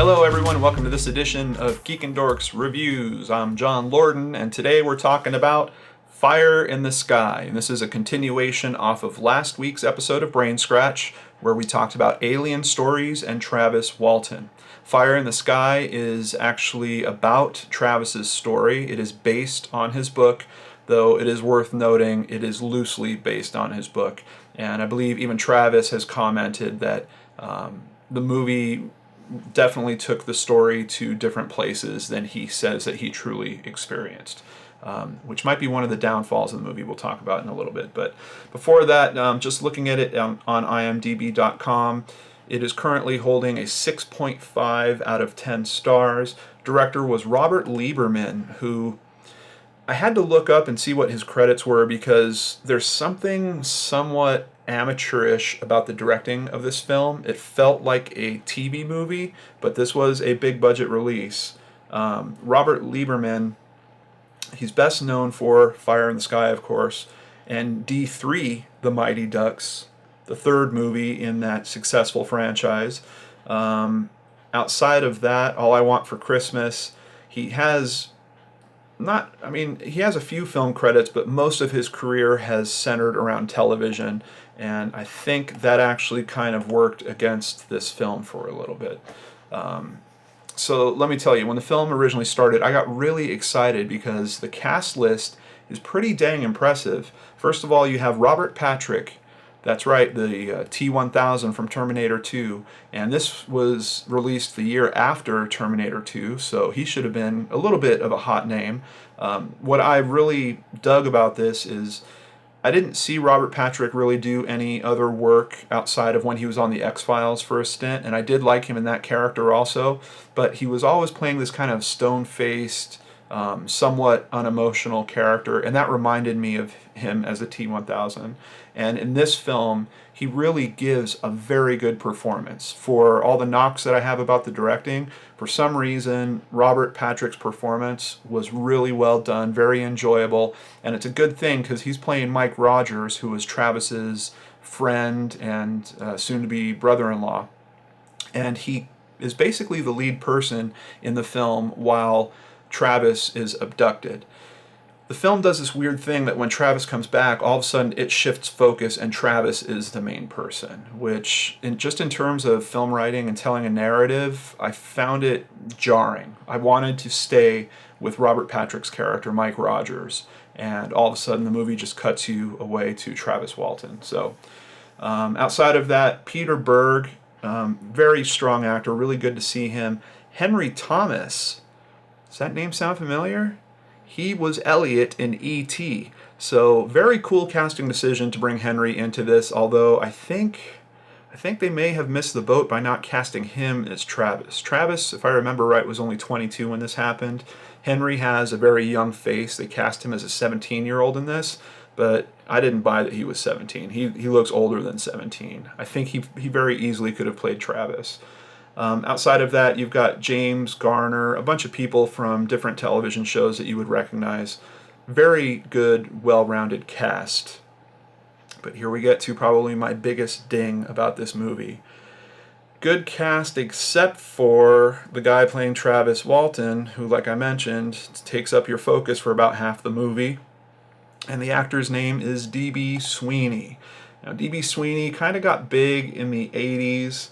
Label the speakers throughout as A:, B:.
A: Hello everyone, welcome to this edition of Geek and Dorks Reviews. I'm John Lorden, and today we're talking about Fire in the Sky. And this is a continuation off of last week's episode of Brain Scratch, where we talked about alien stories and Travis Walton. Fire in the Sky is actually about Travis's story. It is based on his book, though it is worth noting it is loosely based on his book. And I believe even Travis has commented that the movie definitely took the story to different places than he says that he truly experienced, which might be one of the downfalls of the movie we'll talk about in a little bit. But before that, just looking at it on imdb.com, it is currently holding a 6.5 out of 10 stars. Director was Robert Lieberman, who I had to look up and see what his credits were because there's something somewhat amateurish about the directing of this film. It felt like a TV movie, but this was a big budget release. Robert Lieberman, he's best known for Fire in the Sky, of course, and D3, The Mighty Ducks, the third movie in that successful franchise. Outside of that, All I Want for Christmas, he has a few film credits, but most of his career has centered around television, and I think that actually kind of worked against this film for a little bit. So let me tell you, when the film originally started, I got really excited because the cast list is pretty dang impressive. First of all, you have Robert Patrick. That's right, the T-1000 from Terminator 2, and this was released the year after Terminator 2, so he should have been a little bit of a hot name. What I really dug about this is I didn't see Robert Patrick really do any other work outside of when he was on the X-Files for a stint, and I did like him in that character also, but he was always playing this kind of stone-faced, somewhat unemotional character, and that reminded me of him as a T-1000. And in this film, he really gives a very good performance. For all the knocks that I have about the directing, for some reason, Robert Patrick's performance was really well done, very enjoyable, and it's a good thing because he's playing Mike Rogers, who is Travis's friend and soon-to-be brother-in-law. And he is basically the lead person in the film while Travis is abducted. The film does this weird thing that when Travis comes back, all of a sudden it shifts focus and Travis is the main person, which just in terms of film writing and telling a narrative, I found it jarring. I wanted to stay with Robert Patrick's character, Mike Rogers, and all of a sudden the movie just cuts you away to Travis Walton. So outside of that, Peter Berg, very strong actor, really good to see him. Henry Thomas, does that name sound familiar? He was Elliot in E.T. So very cool casting decision to bring Henry into this, although I think they may have missed the boat by not casting him as Travis. Travis, if I remember right, was only 22 when this happened. Henry has a very young face. They cast him as a 17-year-old in this, but I didn't buy that he was 17. He looks older than 17. I think he very easily could have played Travis. Outside of that, you've got James Garner, a bunch of people from different television shows that you would recognize. Very good, well-rounded cast. But here we get to probably my biggest ding about this movie. Good cast except for the guy playing Travis Walton, who, like I mentioned, takes up your focus for about half the movie. And the actor's name is D.B. Sweeney. Now, D.B. Sweeney kind of got big in the 80s.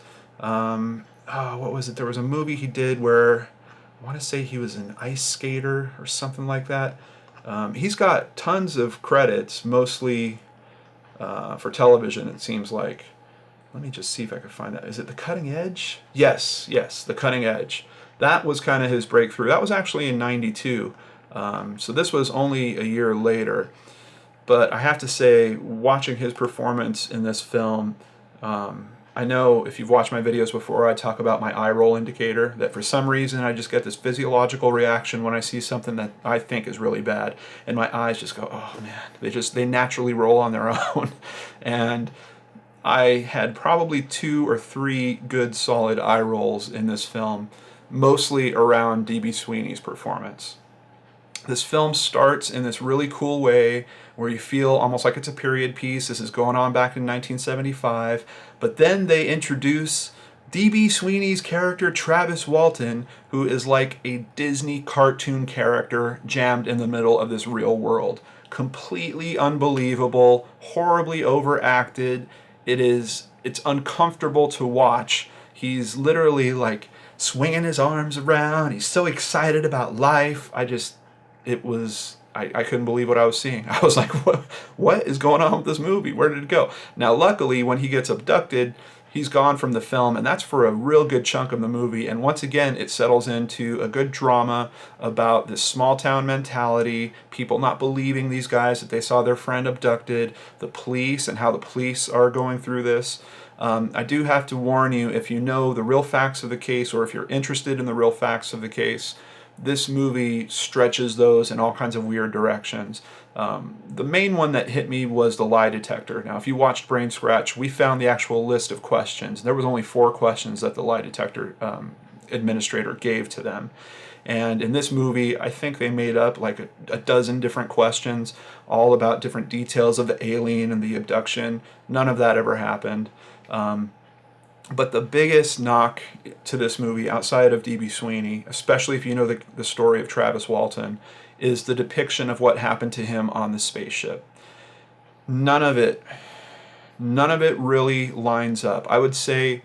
A: What was it? There was a movie he did where I want to say he was an ice skater or something like that. He's got tons of credits, mostly for television, it seems like. Let me just see if I can find that. Is it The Cutting Edge? Yes, The Cutting Edge. That was kind of his breakthrough. That was actually in 92. So this was only a year later. But I have to say, watching his performance in this film, I know if you've watched my videos before, I talk about my eye roll indicator, that for some reason I just get this physiological reaction when I see something that I think is really bad, and my eyes just go, oh man, they naturally roll on their own. And I had probably 2 or 3 good solid eye rolls in this film, mostly around D.B. Sweeney's performance. This film starts in this really cool way where you feel almost like it's a period piece. This is going on back in 1975. But then they introduce D.B. Sweeney's character, Travis Walton, who is like a Disney cartoon character jammed in the middle of this real world. Completely unbelievable, horribly overacted. It's uncomfortable to watch. He's literally like swinging his arms around. He's so excited about life. I couldn't believe what I was seeing. I was like, what is going on with this movie? Where did it go? Now, luckily, when he gets abducted, he's gone from the film, and that's for a real good chunk of the movie. And once again, it settles into a good drama about this small town mentality, people not believing these guys that they saw their friend abducted, the police and how the police are going through this. I do have to warn you, if you know the real facts of the case, or if you're interested in the real facts of the case, this movie stretches those in all kinds of weird directions. The main one that hit me was the lie detector. Now, if you watched Brain Scratch, we found the actual list of questions. There was only 4 questions that the lie detector administrator gave to them. And in this movie, I think they made up like a dozen different questions, all about different details of the alien and the abduction. None of that ever happened. But the biggest knock to this movie, outside of D.B. Sweeney, especially if you know the story of Travis Walton, is the depiction of what happened to him on the spaceship. None of it really lines up. I would say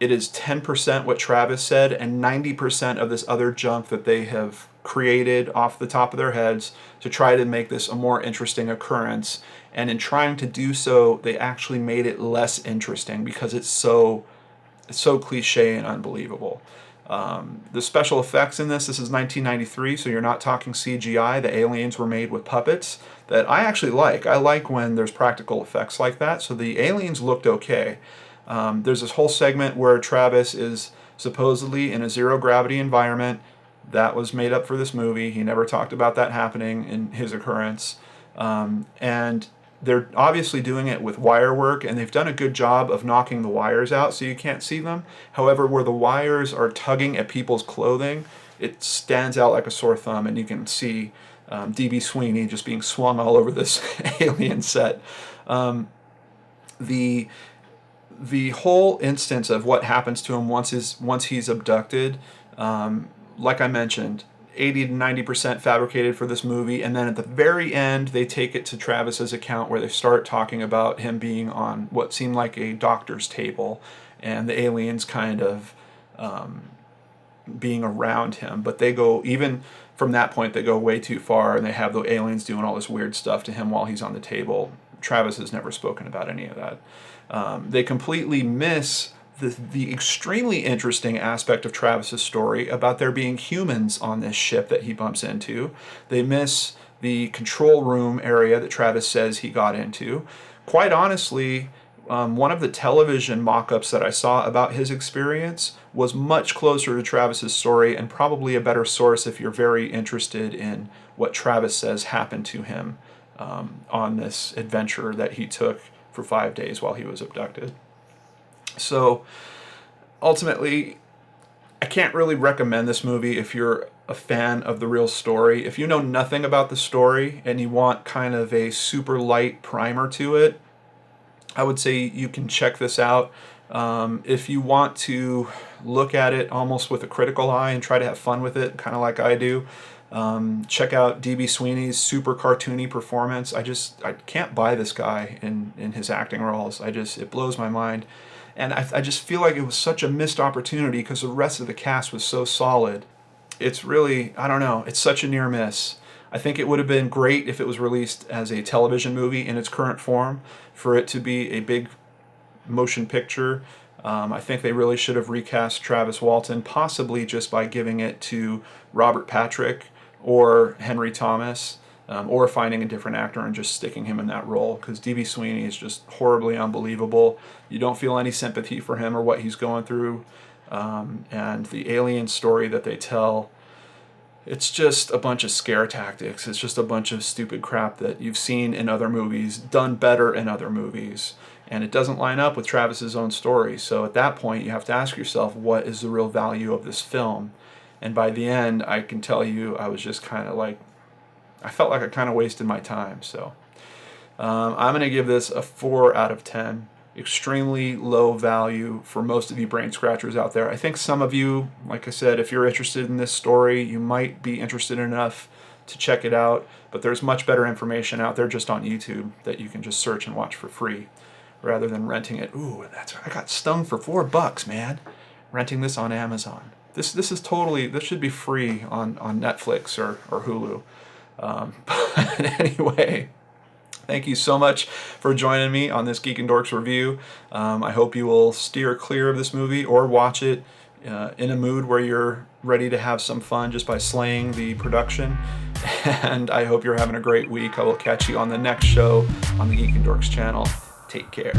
A: it is 10% what Travis said and 90% of this other junk that they have created off the top of their heads to try to make this a more interesting occurrence. And in trying to do so, they actually made it less interesting because it's so cliche and unbelievable. The special effects in this is 1993, so you're not talking CGI. The aliens were made with puppets that I actually like. I like when there's practical effects like that, so the aliens looked okay. There's this whole segment where Travis is supposedly in a zero-gravity environment. That was made up for this movie. He never talked about that happening in his occurrence. And they're obviously doing it with wire work, and they've done a good job of knocking the wires out so you can't see them. However, where the wires are tugging at people's clothing, it stands out like a sore thumb, and you can see D.B. Sweeney just being swung all over this alien set. The whole instance of what happens to him once he's abducted, like I mentioned, 80 to 90% fabricated for this movie, and then at the very end they take it to Travis's account where they start talking about him being on what seemed like a doctor's table and the aliens kind of being around him. But they go, even from that point, they go way too far, and they have the aliens doing all this weird stuff to him while he's on the table. Travis has never spoken about any of that. They completely miss the extremely interesting aspect of Travis's story about there being humans on this ship that he bumps into. They miss the control room area that Travis says he got into. Quite honestly, one of the television mock-ups that I saw about his experience was much closer to Travis's story, and probably a better source if you're very interested in what Travis says happened to him on this adventure that he took for 5 days while he was abducted. So ultimately, I can't really recommend this movie if you're a fan of the real story. If you know nothing about the story and you want kind of a super light primer to it, I would say you can check this out. If you want to look at it almost with a critical eye and try to have fun with it, kind of like I do, check out D.B. Sweeney's super cartoony performance. I can't buy this guy in his acting roles. It blows my mind. And I just feel like it was such a missed opportunity because the rest of the cast was so solid. It's really, I don't know, it's such a near miss. I think it would have been great if it was released as a television movie in its current form, for it to be a big motion picture. I think they really should have recast Travis Walton, possibly just by giving it to Robert Patrick or Henry Thomas, or finding a different actor and just sticking him in that role, because D.B. Sweeney is just horribly unbelievable. You don't feel any sympathy for him or what he's going through, and the alien story that they tell, it's just a bunch of scare tactics. It's just a bunch of stupid crap that you've seen in other movies, done better in other movies, and it doesn't line up with Travis's own story. So at that point, you have to ask yourself, what is the real value of this film? And by the end, I can tell you, I was just kind of like, I felt like I kind of wasted my time. So I'm going to give this a 4 out of 10. extremely low value for most of you brain scratchers out there. I think some of you, like I said, if you're interested in this story, you might be interested enough to check it out, but there's much better information out there just on YouTube that you can just search and watch for free rather than renting it. Ooh, I got stung for $4, man, renting this on Amazon. This should be free on Netflix or Hulu. But anyway, thank you so much for joining me on this Geek and Dorks review. I hope you will steer clear of this movie or watch it in a mood where you're ready to have some fun just by slaying the production. And I hope you're having a great week. I will catch you on the next show on the Geek and Dorks channel. Take care.